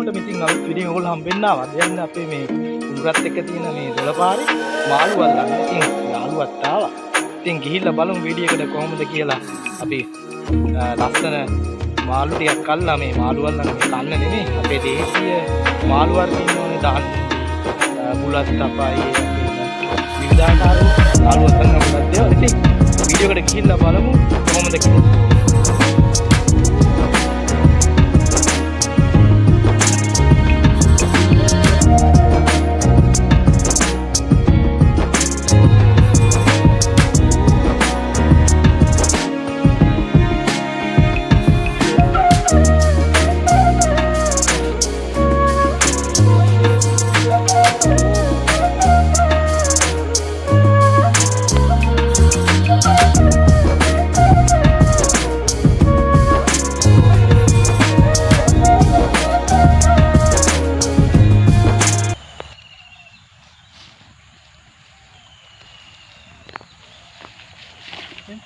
ඔයගොල්ලෝ ඉතින් අලුත් වීඩියෝ ඔයගොල්ලෝ හම්බෙන්න ආවා. දැන් අපේ මේ කුඹරත් එක්ක තියෙන මේ දොළපාරේ මාළු අල්ලන්න. ඉතින් යාළුවත් ආවා. ඉතින් ගිහිල්ලා බලමු වීඩියෝ එකට කොහොමද කියලා. අපි ලස්සන මාළු ටිකක් අල්ලලා මේ මාළු අල්ලන්න මේ කන්න නෙමෙයි. අපේ දේශීය මාළු වර්ග ඉන්නෝනේ දාන්න. බුලත් තපයි විවිධාකාර මාළු අල්ලන්න පුළුවන් දේවල්. ඉතින් වීඩියෝ එකට ගිහිල්ලා බලමු කොහොමද කියලා.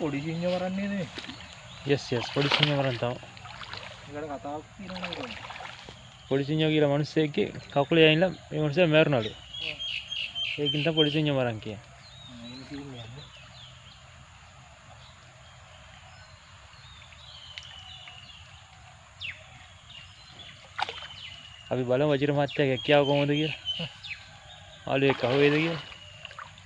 පොඩි සිංහ වරන්නේ නේ. yes පොඩි සිංහ වරන් තමයි. ඒකට කතාවක් තියෙනවා නේද? පොඩි සිංහ කියලා මිනිස්සෙක්ගේ කකුලේ ඇවිල්ලා මේ මිනිස්සයා මැරුණලු. ඒකින් තමයි පොඩි සිංහ වරන් කියන්නේ. අපි බලමු වජිර මහත්තයාගේ කියාව කොහොමද කියලා. ආලු එක අහුවේද කියලා.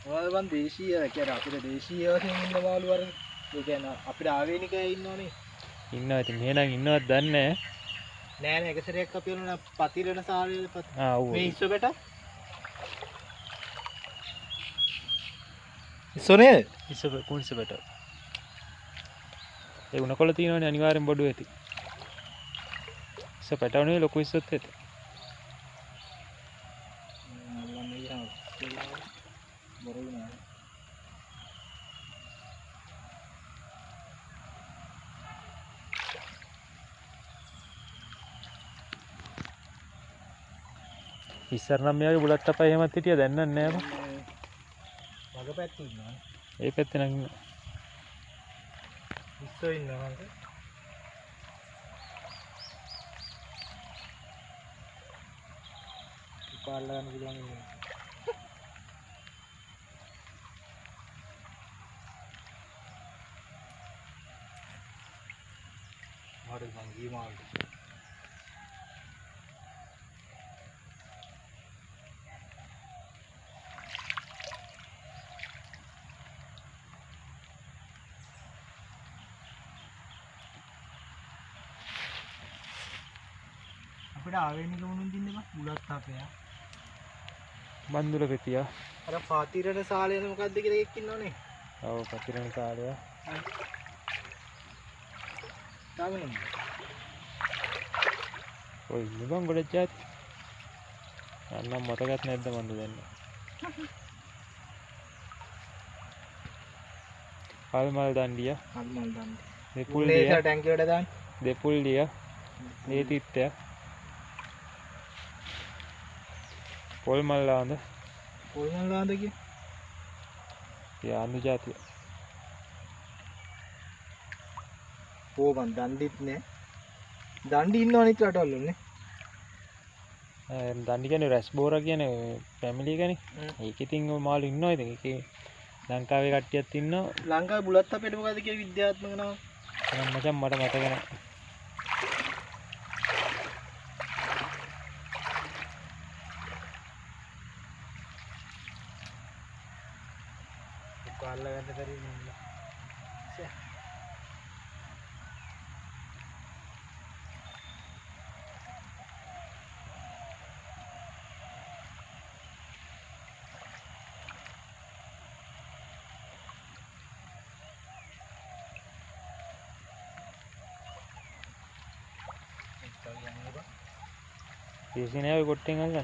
ඔයාලා වන් දේශීය කියන්නේ අපිට දේශීය වශයෙන් ඉන්න මාළු වර්ග. ඒ කියන්නේ අපිට ආවේනිකය ඉන්නෝනේ. ඉන්නවා ඉතින් මෙහෙනම් ඉන්නවද දන්නේ නෑ නෑ එක සැරයක් අපි වුණා පතිරණ සාලේ ඔව් මේ ඉස්සෝ බෙට ඉස්සෝනේ ඉස්සෝ කුන්ස බෙට ඒ උණකොළ තියෙනවනේ අනිවාර්යෙන් බඩුව ඇති ඉස්සෝ පැටවනේ ලොකු ඉස්සොත් ඇති ඉස්සර නම් මෙයාගේ බුලත් තපයි එහෙමත් හිටියා දැන් නම් නෑ බං. වග පැත්තේ ඉන්නවා. ඒ පැත්තේ නම් ඉන්නවා. ඉස්සෝ ඉන්නවා නේද? ඉපාල්ලා ගන්න පුළුවන් නේ. හරි මං ගියේ මාළු. අපිට ආවේනික වුණුන් දින්නේ බා බුලත් තාපයා බන්දුල පෙතියා අර පාතිරණ සාලේ මොකද්ද කියලා එකක් ඉන්නවනේ ඔව් පතිරණ සාලය තාමනේ ඔය නිකන් ගොඩක් જાති අන්නම් මතකත් නැද්ද මන්ද දන්නේ පල්මල් දණ්ඩිය දෙපුල්ලිය ටැංකිය වලට දාන්න දෙපුල්ලිය නේතිත්ත්‍ය පොල්මල්ලාඳ කිය ආන්දු ජාතිය ඕබන් දණ්ඩිත් නේ දණ්ඩි ඉන්නව අනිත් රටවල් වලනේ දණ්ඩි කියන්නේ රැස් බෝරා කියන්නේ ෆැමිලි එකනේ ඒක ඉතින් මාළු ඉන්නවා ඉතින් ඒකේ ලංකාවේ කට්ටියත් ඉන්නවා ලංකාවේ බුලත් අපේට මොකද්ද කියලා විද්‍යාත්මක නම මචං මට මතක නැහැ පාල්ලා ගන්න බැරි නේ Biasanya aku kuting aja.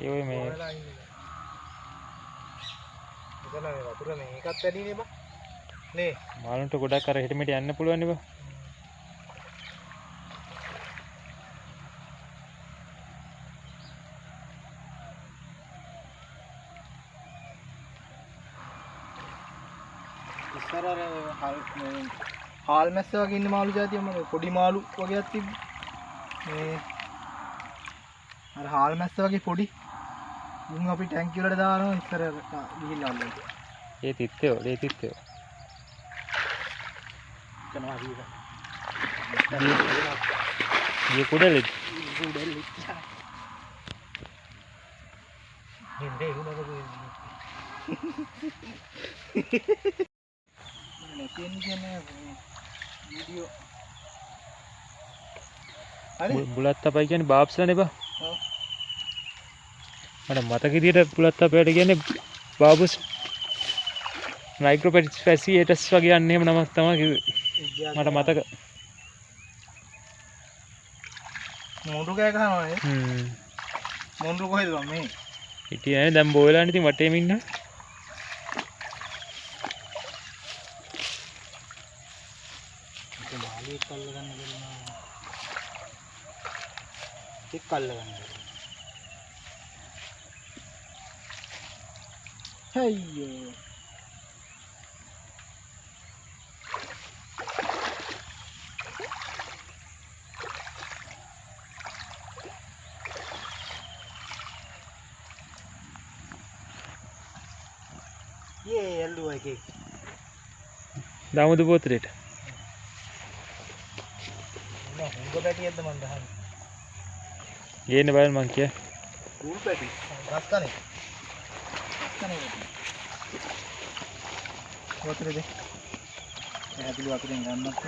Iya me. වතුර මේකත් වැඩිනේ බා. නේ මාළුන්ට ගොඩක් අර හිට මෙට යන්න පුළුවන් නේ බා. ඉස්සර අර හාල් මැස්ස වගේ ඉන්න මාළු జాතිය මම පොඩි මාළු වගේක් තිබ්බ මේ අර හාල් මැස්ස වගේ පොඩි උන් අපි ටැංකිය වලට දානවා ඉස්සර ගිහිල්ලා අල්ලන්න ඒ තිත්තයෝ කරනවා කීක ये कुडल හින්දේ උනක කියන්නේ වීඩියෝ හරි බුලත් තපයි කියන්නේ බාබ්ස්ලා නේ බා. ඔව් මට මතක විදියට බුලත් තපයට කියන්නේ බාබුස් මයික්‍රෝපැසියේටස් වගේ යන්නේ එහෙම නමක් තමයි කිව්වේ. මට මතක. මොඳු කෑ ගහනවා නේ. මොඳු කොහෙද මේ? හිටියේ නැහැ දැන් බෝයලානේ ඉතින් වටේම ඉන්න. මාළු එක්ක අල්ල ගන්න බැරිනා. එක්ක අල්ල ගන්න. අයියෝ. ये अल्लू है के දාමුදු පොතරේට. ना हुंग बैठी एकदम अंदर ගේන්න බලන්න මං කිය. फूल बैठी रास्ता नहीं पत्रे दे मैं अभी वापस इंगान मत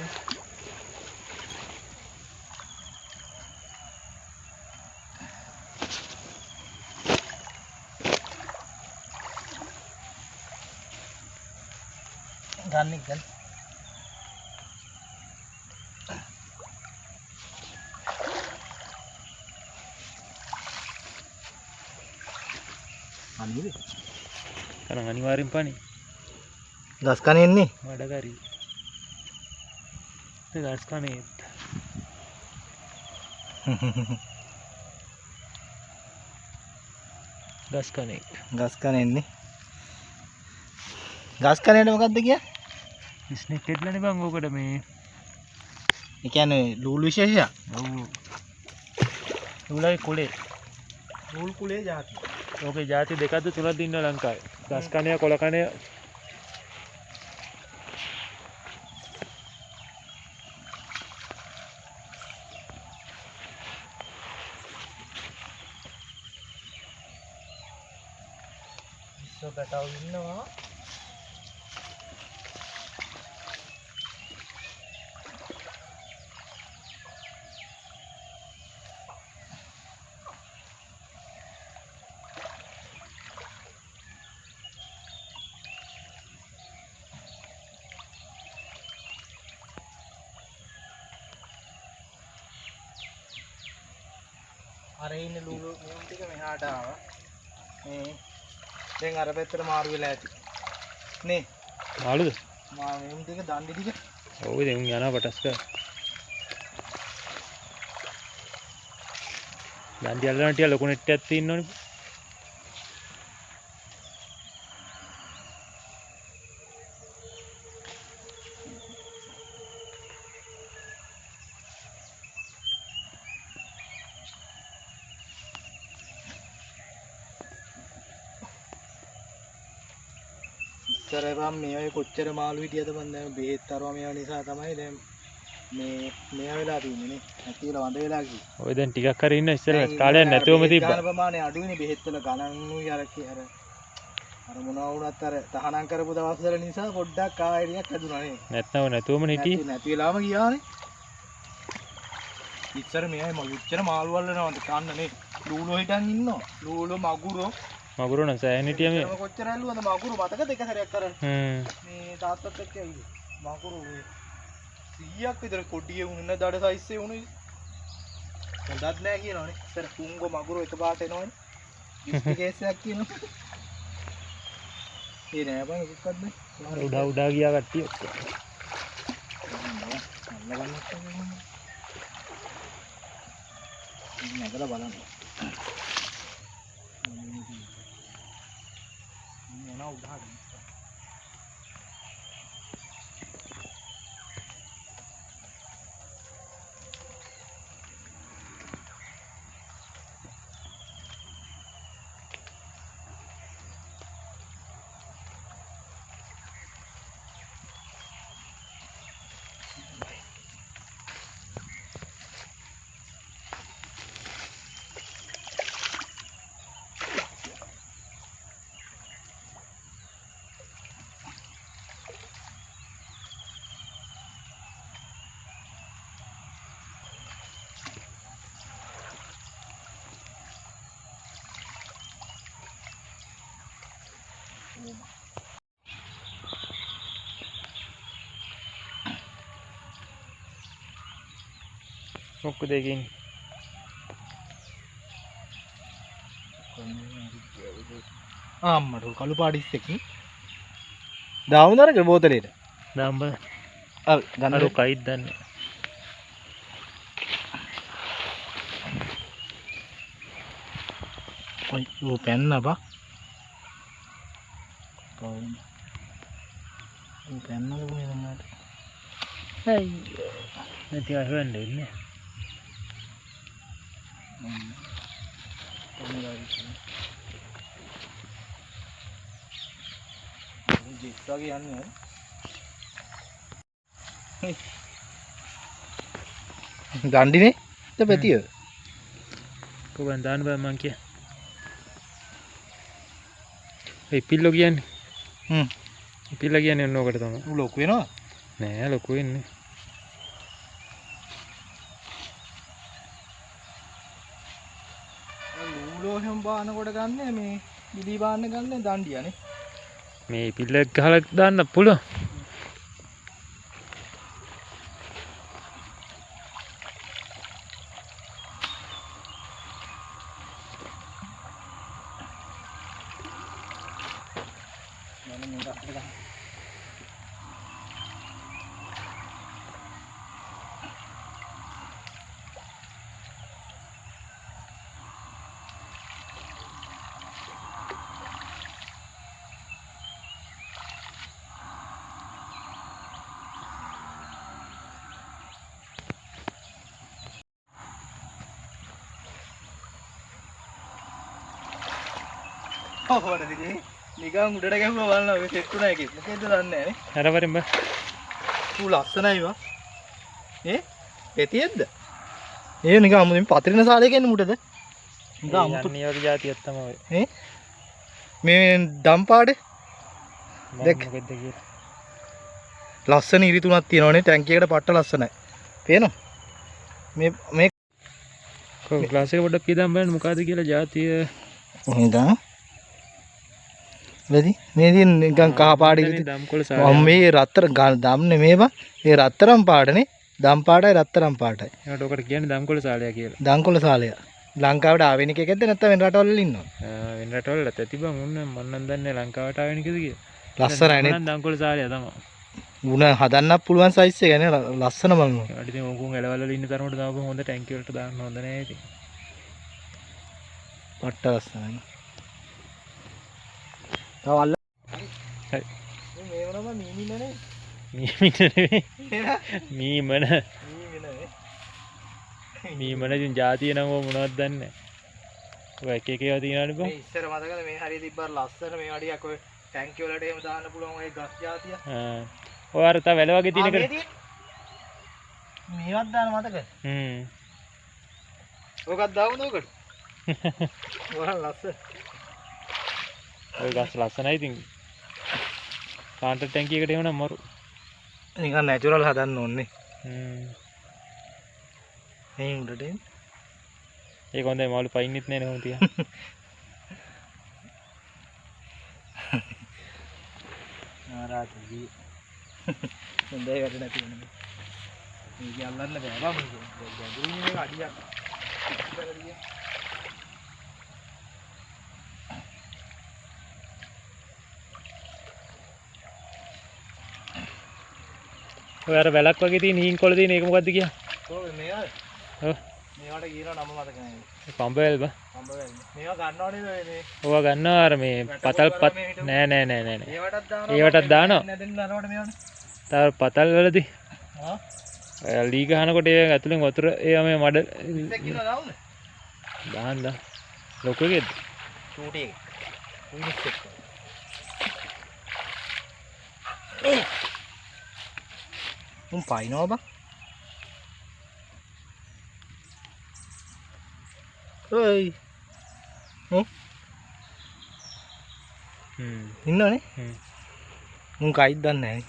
गान निकल අනිද කරන් අනිවාර්යෙන් පණි. ගස් කනේ එන්නේ වඩගරි. ඒ ගස් කනේ. ගස් කනේ. ගස් කනේ එන්නේ ගස් කනේට මොකද්ද කියන්නේ? ස්නේක් හෙඩ්ලානේ බං ඕකට මේ. ඒ කියන්නේ ලූල් විශේෂයක්. ඔව්. ලූලයි කුලේ. ලූල් කුලේ જાති. ඕකේ ಜಾති දෙකක්ද තුනක්ද ඉන්නවා ලංකාවේ. ගස් කණය කොළ කණය ඉස්සෝ බටව ඉන්නවා. අර ඉන්නේ ලූලු මෙම් ටික මෙහාට ආවා. මේ දැන් අර පැත්තට මාරු වෙලා ඇති. නේ මාළුද? මා මෙම් ටික දණ්ඩි ටික. ඔව් දැන් උන් යනවා පටස් කර. දණ්ඩි අල්ලන ටික ලොකු නෙට්ටයක් තියෙනවනේ. ඉස්සර බම් මේ ඔය කොච්චර මාළු හිටියද මන් දැන් බෙහෙත් අරවා මේවා නිසා තමයි දැන් මේ වෙලා තියෙන්නේ නේ. නැතිලා වඳ වෙලා ගියේ. ඔය දැන් ටිකක් හරි ඉන්න ඉස්සෙල්ලා කාලයක් නැතුවම තිබ්බා. ගාන ප්‍රමාණය අඩුයිනේ බෙහෙත් වල ගණනුයි අර මොනවා වුණත් අර තහනම් කරපු දවස්වල නිසා පොඩ්ඩක් ආයෙරියක් හැදුනා නේ. නැතුවම හිටියේ. නැති වෙලාම ගියානේ. ඉස්සර මෙයයි මගුච්චර මාළු වල්ලනවද කන්න නේ. ලූලෝ හිටන් ඉන්නවා. ලූලෝ මගුරෝ මගුරු නම් සෑහෙන හිටියා මේ. කොච්චර ඇල්ලුවද මගුරු මතකද එක සැරයක් කරන්. මේ තාත්තත් එක්ක ඇවිල්ලා. මගුරු 100ක් විතර කොඩියේ උන්න දඩ සයිස් එකේ උණුයි. හොඳක් නෑ කියනවනේ. ඉතින් පුංගෝ මගුරු එකපාරට එනවනේ. ඉස්ටි කේස් එකක් කියනවා. ඒ නෑ බං මොකක්ද අර උඩා ගියා කට්ටිය ඔක්කොම. නැගලා බලන්න. යනවා උඩහට. මොකද ඒකින් අම්මට කළු පාටිස් එකකින් දාමුදරක බෝතලේට දාම්බ අර ගන්න අර කයිත් දන්නේ ඔය ඌ පැන්න බා ඌ පැන්නද මේ නංගට අයියෝ නැති අහවන්නේ ඉන්නේ ජිත්වාගේ යන්නේ දණ්ඩිනේ ද පැතිය කොබන් දාන්න බෑ මං කිය ඒ පිල්ලෝ කියන්නේ පිල්ලා කියන්නේ ඔන්න ඔකට තමයි ඌ ලොකු වෙනවා නෑ ලොකු වෙන්නේ ඌලෝ හැම බාන කොට ගන්න මේ බිලි බාන්න ගන්න දණ්ඩියානේ මේ පිල්ලක් ගහලා දාන්න පුළුවන් ඔව් නිකන් උඩට ගැහුවා බලන්න ඔය සෙට් උනා එකේ මොකේද දන්නේ නැහැ නේ අර වරින් බා ඌ ලස්සනයි වා පෙතියෙද්ද ඒ නිකන් අමුතුම පතරින සාලේ කියන්නේ මුටද නිකන් අමුතු අනිය වගේ જાතියක් තමයි මේ දම්පාඩේ දෙක මොකද කියලා ලස්සන ඉරි තුනක් තියෙනවනේ ටැංකියකට පට්ට ලස්සනයි පේනවද මේ කො ක්ලාස් එක පොඩ්ඩක් කියදම් බලන්න මොකද්ද කියලා જાතිය නේද වැඩි මේ දින් නිකන් කහ පාට ඉරි දම්කොළ මම මේ රත්තර දම් නෙමේ බා ඒ රත්තරම් පාටනේ දම් පාටයි රත්තරම් පාටයි ඒකට ඔකට කියන්නේ දම්කොළ සාලය කියලා දම්කොළ සාලය ලංකාවට ආවෙනික එකක්ද නැත්නම් වෙන රටවල් වල ඉන්නවද වෙන රටවල ඇති බං උන්න මම නම් දන්නේ ලංකාවට ආවෙනිකද කියලා ලස්සනයි නේ නම් දම්කොළ සාලය තමයි උණ හදන්නත් පුළුවන් සයිස් එක නේ ලස්සන බලන්න ඒකට ඉතින් උකුන් එළවල වල ඉන්න තරමට දාපුවම හොඳ ටැංකිය වලට දාන්න හොඳ නෑ ඉතින් පට්ට ලස්සනයි තව අල්ල හරි මේ වරම මීමිනනේ මීමන නෙවෙයි මීමන මීමිනනේ මීමන ඉතින් જાතිය නම් ඔය මොනවද දන්නේ ඔය එක එක ඒවා තියෙනවනේ බං මේ ඉස්සර මතකද මේ හරිය තිබ්බා ලස්සන මේ වඩියක් ඔය ටැංකිය වලට එහෙම දාන්න පුළුවන් ඔය ගස් జాතිය ඔය අර තව වැල වගේ තියෙන එක මේවත් දාන්න මතකද ඔකත් දාමුද ඔකට වරන් ලස්සන ඔය ගස් ලස්සනයි ඉතින් කාන්ටර් ටැංකියකට එහෙම නම් මරු නිකන් නැචරල් හදන්න ඕනේ මේ උඩට ඒක හොඳයි මාළු පයින්නෙත් නෑ නේ හොම තියා ආරාතී හොඳයි වැඩ නැති වෙනවා මේක අල්ලන්න බෑ බා මේක ගැඹුරින් මේක අඩියක් ඉස්සරහිය ඔය අර වැලක් වගේ තියෙන හීන් කොළ තියෙන ඒක මොකද්ද කියලා? කොහොමද මේවද? ඔව්. මේවට කියනවා නම මතක නැහැ. පඹවැල් බා. සම්බවැල්. මේවා ගන්නවනේ මේ. ඔවා ගන්නවා අර මේ පතල් නෑ. ඒවටත් දානවා. ඒවටත් දානවා. නැදෙන්න අරවට මේවනේ. තව පතල් වලදී ආ. ලී ගහනකොට ඒ ඇතුලෙන් වතුර ඒවා මේ මඩ ඉස්සෙක් කිලෝ දාන්න. දාන්න. ලොකු එකේද? චූටි එක. උනිස් එක්ක. උන් පයින්නවා බා. ඔයි. ඉන්නවනේ. මුන් කයිත් දන්නේ නැහැ.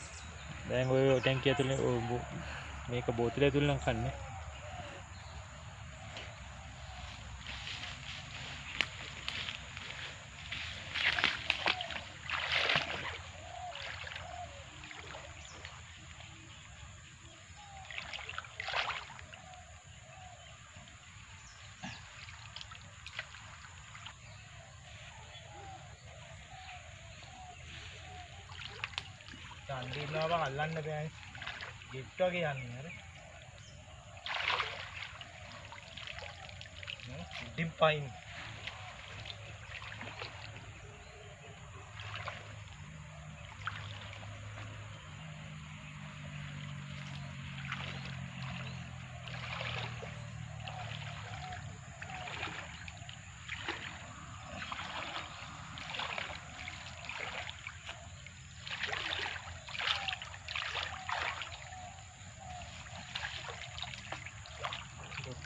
දැන් ඔය ටැංකිය ඇතුලේ මේක බෝතලය ඇතුලේ නම් කන්නේ. ඉන්නවා බං අල්ලන්න බෑනේ. ගිෆ්ට් වගේ යන්නේ අර. ඩිම් පයින්.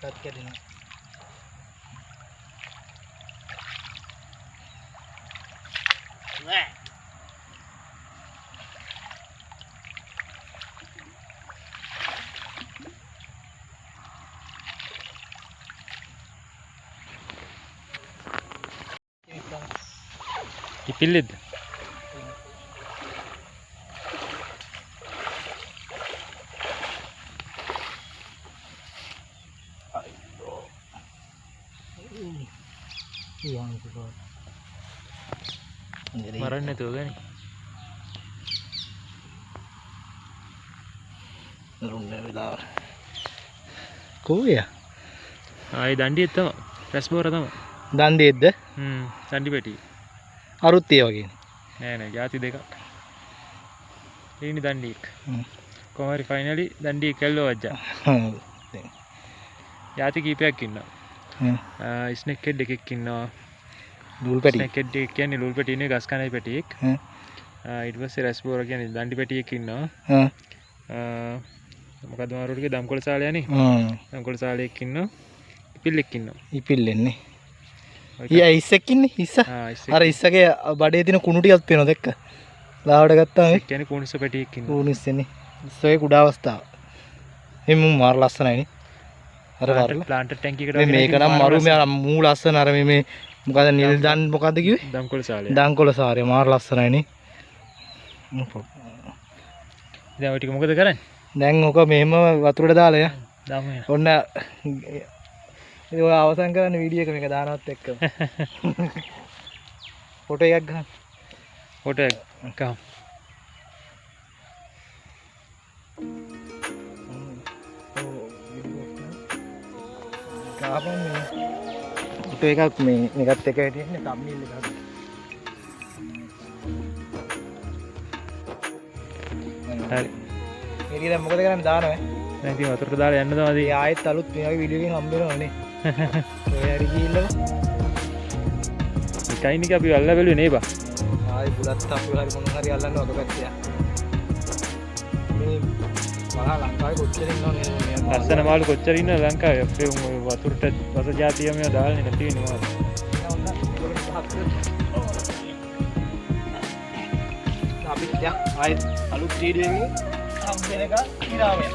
Cut ke dina. Nah. Ipilid. Iya, itu. Marahnya tuh kan. Nurunnya belar. Koya? ආයි දණ්ඩිය තමයි. රැස්බෝර තමයි. දණ්ඩියද? දණ්ඩි පෙටි. අරුත් ඒ වගේ. නෑ ಜಾති දෙකක්. ඊනි දණ්ඩියක්. කොහොමරි ෆයිනලි දණ්ඩිය කැල්ලෝ වජ්ජා. ಜಾති කීපයක් ඉන්නවා. ස්නෙක් හෙඩ් එකක් ඉන්නවා. ලූල් පැටි. ස්නෙක් හෙඩ් එක කියන්නේ ලූල් පැටි ඉන්නේ ගස් කණයි පැටියෙක්. ඊට පස්සේ රැස්බෝර කියන්නේ දණ්ඩි පැටියෙක් ඉන්නවා. මොකද මාරුවටගේ දම්කොළ සාලයනේ. දම්කොළ සාලයක් ඉන්නවා. ඉපිල්ලෙක් ඉන්නවා. ඉපිල්ලෙන්නේ. ඊයා ඉස්සෙක් ඉන්නේ ඉස්ස. අර ඉස්සගේ බඩේ තියෙන කුණු ටිකක් පේනවා දැක්ක. ලාවට ගත්තාම ඒ කියන්නේ කුණුස්ස පැටියෙක් ඉන්නවා. කුණුස්සනේ. ඉස්සගේ කුඩා අවස්ථාව. මේ මාර ලස්සනයිනේ. අර වරලා ප්ලාන්ටර් ටැංකිය එකට මේක නම් මරු මූ ලස්සන අර මේ මොකද නිල් දන් මොකද්ද කිව්වේ? දම්කොළ සාලය. දම්කොළ සාලය මාර ලස්සනයිනේ. දැන් ඔය ටික මොකද කරන්නේ? දැන් ඔක මෙහෙම වතුරට දාලා යා. දාමු. ඔන්න ඒක අවසන් කරන්න වීඩියෝ එක මේක දානවත් එක්ක. ෆොටෝ එකක් ගන්න. ෆොටෝ එකක් ගන්න. ගාපන් මේ ෆොටෝ එකක් මේ මේකත් එක හිටින්නේ තම්බ්නේල් එක හදන්න. හරි. මේක දැන් මොකද කරන්නේ දානවා? දැන් ඉතින් වතුරට දාලා යන්න තමයි. ආයෙත් අලුත් මේ වගේ වීඩියෝ එකකින් හම්බ වෙනවනේ. ඔය හරි ගිහිල්ලා එකයින් එක අපි අල්ලලා බැලුවේ නේ බා. ආයි බුලත් අපි හරි මොන හරි අල්ලන්න ඔක පැත්තේ. මේ මහා ලංකාවේ කොච්චර ඉන්නවනේ මේ ලස්සන මාළු කොච්චර ඉන්නවද ලංකාවේ අපේ වතුරට වස જાතිය මේවා දාන්නේ නැති වෙනවා. අපි දැන් ආයෙත් අලුත් වීඩියෝ එකකින් හම්බ වෙනකන් ඉරාමයි.